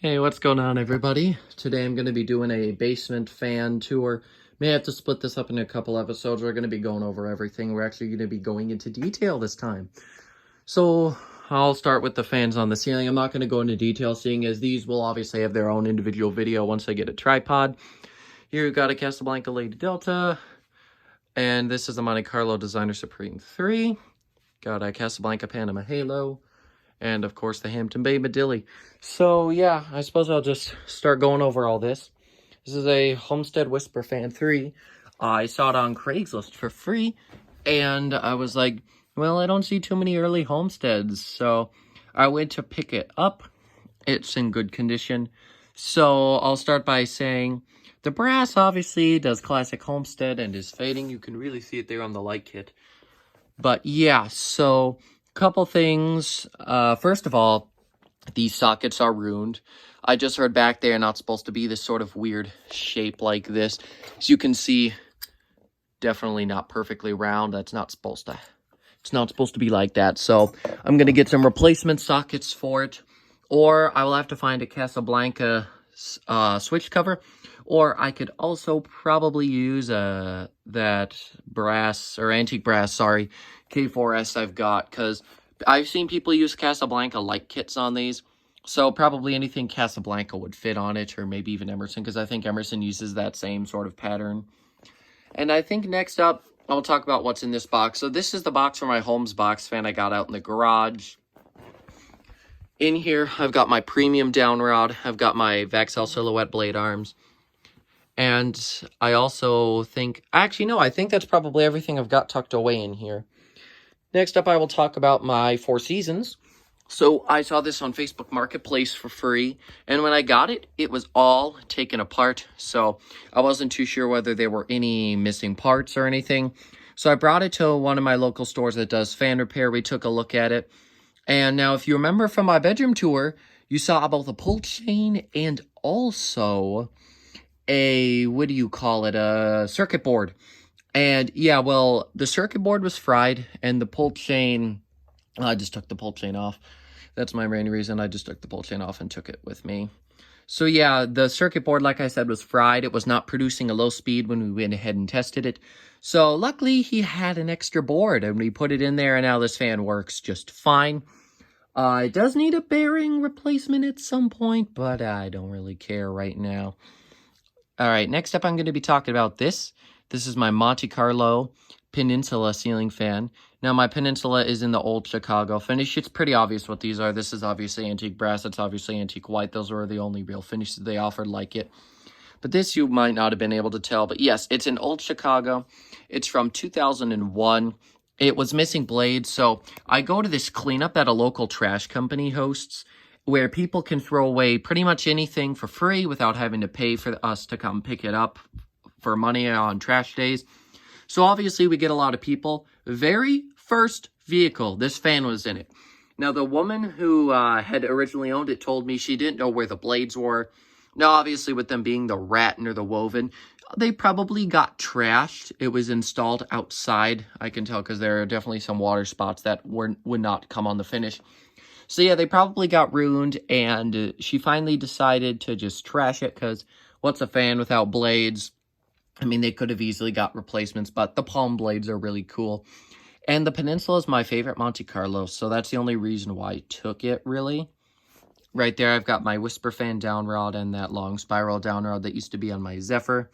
Hey, what's going on, everybody? Today I'm going to be doing a basement fan tour. May have to split this up into a couple episodes. We're going to be going over everything. We're actually going to be going into detail this time. So I'll start with the fans on the ceiling. I'm not going to go into detail, seeing as these will obviously have their own individual video once I get a tripod. Here we've got a Casablanca Lady Delta, and this is a Monte Carlo Designer Supreme 3. Got a Casablanca Panama Halo. And, of course, the Hampton Bay Medilli. So, yeah, I suppose I'll just start going over all this. This is a Homestead Whisper Fan 3. I saw it on Craigslist for free. And I was like, well, I don't see too many early Homesteads. So I went to pick it up. It's in good condition. So I'll start by saying the brass obviously does classic Homestead and is fading. You can really see it there on the light kit. But, yeah, so couple things. First of all, these sockets are ruined. I just heard back they're not supposed to be this sort of weird shape like this. As you can see, definitely not perfectly round. It's not supposed to be like that. So I'm going to get some replacement sockets for it. Or I will have to find a Casablanca switch cover. Or I could also probably use that brass, or antique brass, sorry, K4S I've got, because I've seen people use Casablanca light kits on these, so probably anything Casablanca would fit on it, or maybe even Emerson, because I think Emerson uses that same sort of pattern. And I think next up, I'll talk about what's in this box. So this is the box for my Holmes box fan I got out in the garage. In here, I've got my premium down rod, I've got my Vexil Silhouette blade arms, and I also think, actually no, I think that's probably everything I've got tucked away in here. Next up, I will talk about my Four Seasons. So I saw this on Facebook Marketplace for free, and when I got it, it was all taken apart, so I wasn't too sure whether there were any missing parts or anything. So I brought it to one of my local stores that does fan repair. We took a look at it, and now if you remember from my bedroom tour, you saw both a pull chain and also a, a circuit board. And yeah, well, the circuit board was fried, and the pull chain, I just took the pull chain off. That's my main reason. I just took the pull chain off and took it with me. So yeah, the circuit board, like I said, was fried. It was not producing a low speed when we went ahead and tested it. So luckily, he had an extra board, and we put it in there, and now this fan works just fine. It does need a bearing replacement at some point, but I don't really care right now. All right, next up, I'm going to be talking about this. This is my Monte Carlo Peninsula ceiling fan. Now, my Peninsula is in the old Chicago finish. It's pretty obvious what these are. This is obviously antique brass. It's obviously antique white. Those were the only real finishes they offered like it. But this you might not have been able to tell. But yes, it's in old Chicago. It's from 2001. It was missing blades. So I go to this cleanup that a local trash company hosts, where people can throw away pretty much anything for free without having to pay for us to come pick it up for money on trash days. So obviously we get a lot of people. Very first vehicle, this fan was in it. Now the woman who had originally owned it told me she didn't know where the blades were. Now obviously with them being the rattan or the woven, they probably got trashed. It was installed outside, I can tell, because there are definitely some water spots that would not come on the finish. So yeah, they probably got ruined, and she finally decided to just trash it, because what's a fan without blades? I mean, they could have easily got replacements, but the palm blades are really cool. And the Peninsula is my favorite Monte Carlo, so that's the only reason why I took it, really. Right there, I've got my Whisper fan down rod and that long spiral down rod that used to be on my Zephyr.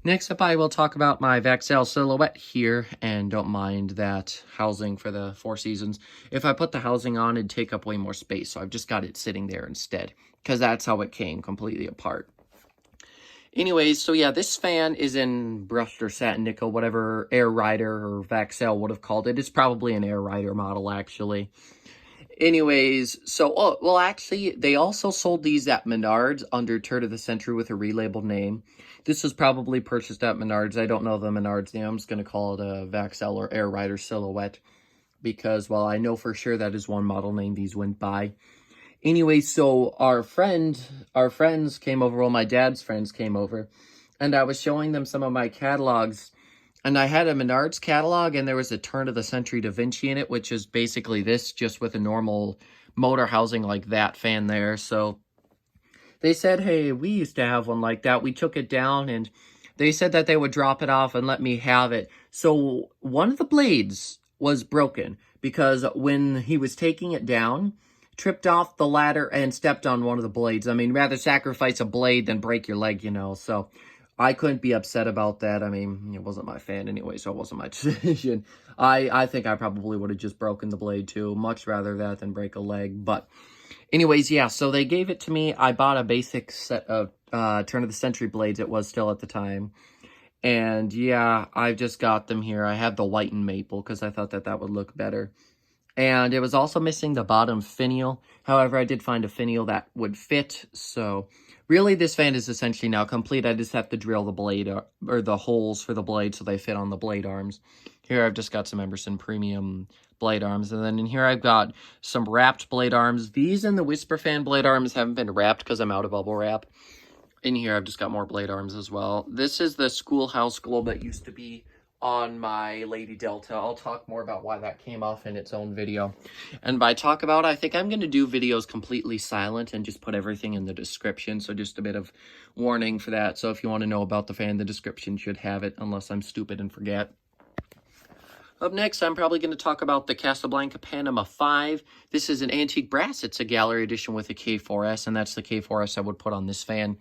Next up, I will talk about my Vexil Silhouette here, and don't mind that housing for the Four Seasons. If I put the housing on, it'd take up way more space, so I've just got it sitting there instead, because that's how it came, completely apart. Anyways, so yeah, this fan is in brushed or satin nickel, whatever Air Rider or Vexil would have called it. It's probably an Air Rider model, actually. Anyways, so, well, actually, they also sold these at Menards under Turn of the Century with a relabeled name. This was probably purchased at Menards. I don't know the Menards name. I'm just going to call it a Vexil or Air Rider Silhouette, because, well, I know for sure that is one model name these went by. Anyway, so our friends came over, well, my dad's friends came over, and I was showing them some of my catalogs, and I had a Menards catalog, and there was a Turn of the Century Da Vinci in it, which is basically this, just with a normal motor housing like that fan there. So They said, hey, we used to have one like that. We took it down, and they said that they would drop it off and let me have it. So one of the blades was broken because when he was taking it down, tripped off the ladder and stepped on one of the blades. I mean, rather sacrifice a blade than break your leg, you know. So I couldn't be upset about that. I mean, it wasn't my fan anyway, so it wasn't my decision. I think I probably would have just broken the blade too. Much rather that than break a leg. But anyways, yeah, so they gave it to me. I bought a basic set of turn of the century blades. It was still at the time. And yeah, I've just got them here. I have the white and maple because I thought that that would look better. And it was also missing the bottom finial. However, I did find a finial that would fit. So really, this fan is essentially now complete. I just have to drill the blade or the holes for the blade so they fit on the blade arms. Here I've just got some Emerson Premium blade arms. And then in here I've got some wrapped blade arms. These and the Whisper Fan blade arms haven't been wrapped because I'm out of bubble wrap. In here I've just got more blade arms as well. This is the Schoolhouse Globe that used to be on my Lady Delta. I'll talk more about why that came off in its own video. And by talk about, I think I'm going to do videos completely silent and just put everything in the description. So just a bit of warning for that. So if you want to know about the fan, the description should have it, unless I'm stupid and forget. Up next, I'm probably going to talk about the Casablanca Panama 5. This is an antique brass. It's a gallery edition with a K4S, and that's the K4S I would put on this fan.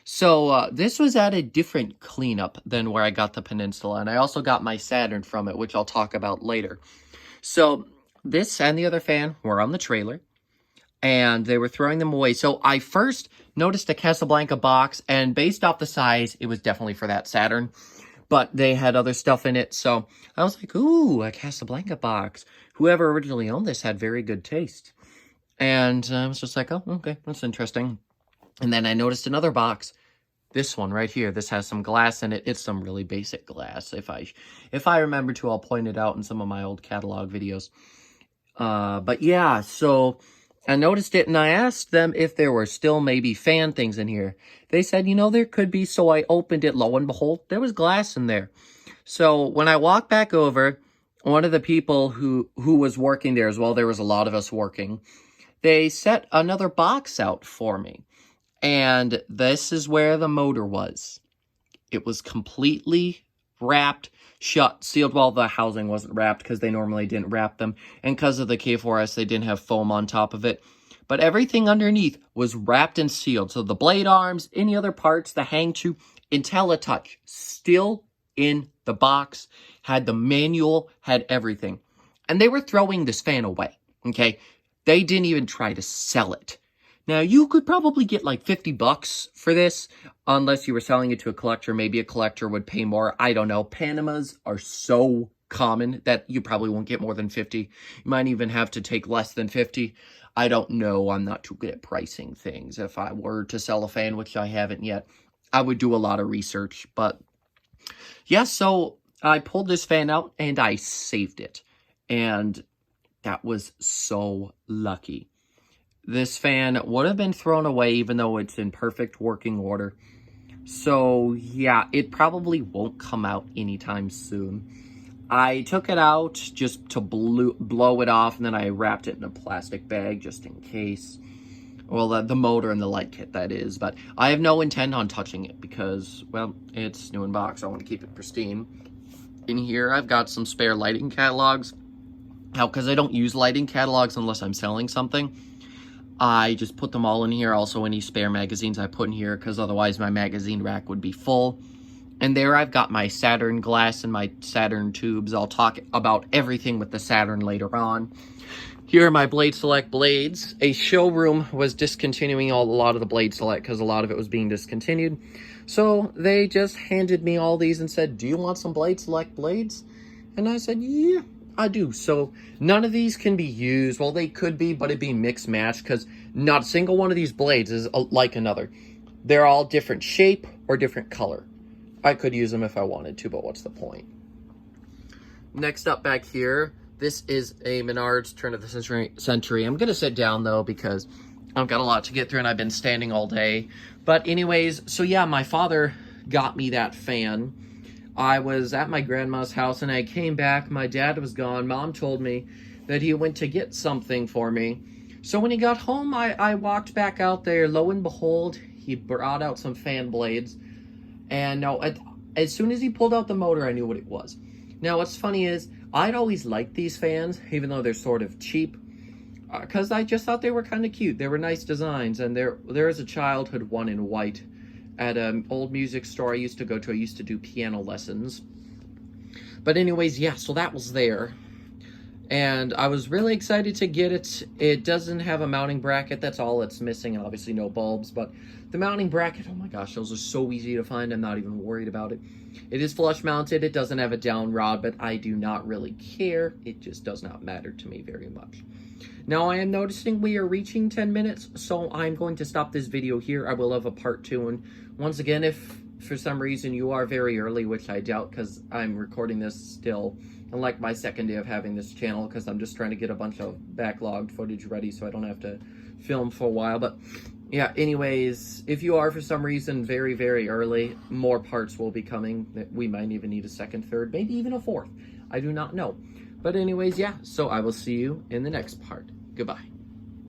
So this was at a different cleanup than where I got the Peninsula, and I also got my Saturn from it, which I'll talk about later. So this and the other fan were on the trailer, and they were throwing them away. So I first noticed a Casablanca box, and based off the size, it was definitely for that Saturn, but they had other stuff in it. So I was like, ooh, a Casablanca box. Whoever originally owned this had very good taste. And I was just like, oh, okay, that's interesting. And then I noticed another box, this one right here. This has some glass in it. It's some really basic glass. If I remember to, I'll point it out in some of my old catalog videos. But yeah, so I noticed it and I asked them if there were still maybe fan things in here. They said, you know, there could be. So I opened it. Lo and behold, there was glass in there. So when I walked back over, one of the people who was working there as well, there was a lot of us working, they set another box out for me. And this is where the motor was. It was completely wrapped, shut, sealed. Well, the housing wasn't wrapped because they normally didn't wrap them. And because of the K4S, they didn't have foam on top of it. But everything underneath was wrapped and sealed. So the blade arms, any other parts, the hang to, IntelliTouch, still in the box, had the manual, had everything. And they were throwing this fan away, okay? They didn't even try to sell it. Now, you could probably get like $50 for this, unless you were selling it to a collector. Maybe a collector would pay more. I don't know. Panamas are so common that you probably won't get more than 50. You might even have to take less than 50. I don't know. I'm not too good at pricing things. If I were to sell a fan, which I haven't yet, I would do a lot of research. But yeah, so I pulled this fan out and I saved it. And that was so lucky. This fan would have been thrown away even though it's in perfect working order. So yeah, it probably won't come out anytime soon. I took it out just to blow it off, and then I wrapped it in a plastic bag just in case. Well, the motor and the light kit, that is. But I have no intent on touching it because, well, it's new in box. I want to keep it pristine. In here, I've got some spare lighting catalogs. Now, because I don't use lighting catalogs unless I'm selling something, I just put them all in here. Also, any spare magazines I put in here, because otherwise my magazine rack would be full. And there I've got my Saturn glass and my Saturn tubes. I'll talk about everything with the Saturn later on. Here are my Blade Select blades. A showroom was discontinuing a lot of the Blade Select because a lot of it was being discontinued. So they just handed me all these and said, do you want some Blade Select blades? And I said, yeah, I do. So none of these can be used. Well, they could be, but it'd be mixed match because not a single one of these blades is like another. They're all different shape or different color. I could use them if I wanted to, but what's the point? Next up back here, this is a Menards turn of the century. I'm going to sit down, though, because I've got a lot to get through, and I've been standing all day. But anyways, so yeah, my father got me that fan. I was at my grandma's house, and I came back. My dad was gone. Mom told me that he went to get something for me. So when he got home, I walked back out there. Lo and behold, he brought out some fan blades. And now, as soon as he pulled out the motor, I knew what it was. Now, what's funny is, I'd always liked these fans, even though they're sort of cheap, because I just thought they were kind of cute. They were nice designs, and there is a childhood one in white at an old music store I used to go to. I used to do piano lessons. But anyways, yeah, so that was there. And I was really excited to get it. It doesn't have a mounting bracket. That's all it's missing, and obviously no bulbs. But the mounting bracket, oh my gosh, those are so easy to find. I'm not even worried about it. It is flush mounted. It doesn't have a down rod, but I do not really care. It just does not matter to me very much. Now, I am noticing we are reaching 10 minutes, so I'm going to stop this video here. I will have a part 2. And once again, if for some reason you are very early, which I doubt because I'm recording this still, and like my second day of having this channel, because I'm just trying to get a bunch of backlogged footage ready so I don't have to film for a while. But yeah, anyways, if you are for some reason very, very early, more parts will be coming. We might even need a second, third, maybe even a fourth. I do not know. But anyways, yeah, so I will see you in the next part. Goodbye.